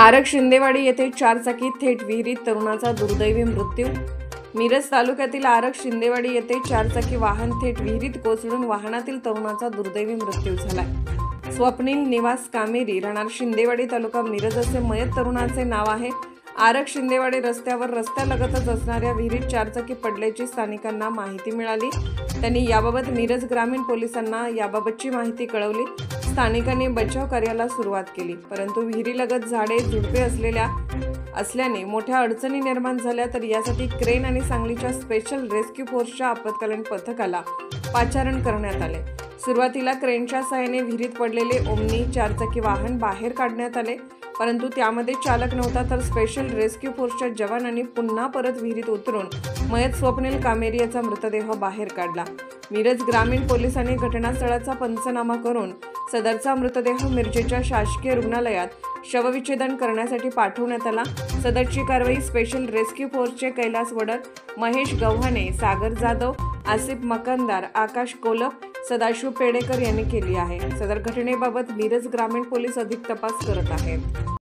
आरग शिंदेवाडी येथे चारचाकी थेट विहिरीत तरुणाचा दुर्दैवी मृत्यू। मिरज तालुक्यातील आरग शिंदेवाडी येथे चारचाकी वाहन थेट विहिरीत कोसळून वाहनातील तरुणाचा दुर्दैवी मृत्यू झालाय। स्वप्नील निवास कामेरी, राहणार शिंदेवाडी, तालुका मिरज असे मयत तरुणाचे नाव आहे। आरग शिंदेवाडी रस्त्यावर रस्त्यालगतच असणाऱ्या विहिरीत चारचाकी पडल्याची स्थानिकांना माहिती मिळाली। त्यांनी याबाबत मिरज ग्रामीण पोलिसांना याबाबतची माहिती कळवली। स्थानिकांनी बचाव कार्याला सुरुवात केली, परंतु विहिरीलगत झाडे झुडपे असल्याने मोठ्या अडचणी निर्माण झाल्या। तर यासाठी क्रेन आणि सांगलीच्या स्पेशल रेस्क्यू फोर्सच्या आपत्कालीन पथकाला पाचारण करण्यात आले। सुरुवातीला क्रेनच्या सहाय्याने विहिरीत पडलेले ओमनी चारचाकी वाहन बाहेर काढण्यात आले, परंतु त्यामध्ये चालक नव्हता। तर स्पेशल रेस्क्यू फोर्सच्या जवानांनी पुन्हा परत विहिरीत उतरून मयत स्वप्नील कामेरी याचा मृतदेह बाहेर काढला। मिरज ग्रामीण पोलिसांनी घटनास्थळाचा पंचनामा करून सदरचा मृतदेह मिरजेच्या शासकीय रुग्णालयात शवविच्छेदन करण्यासाठी पाठवण्यात आला। सदरची कारवाई स्पेशल रेस्क्यू फोर्सचे कैलास वडर, महेश गव्हाणे, सागर जाधव, आसिफ मकंदार, आकाश कोलप, सदाशिव पेडेकर यांनी केली आहे। सदर घटनेबाबत मिरज ग्रामीण पोलीस अधिक तपास करत आहेत।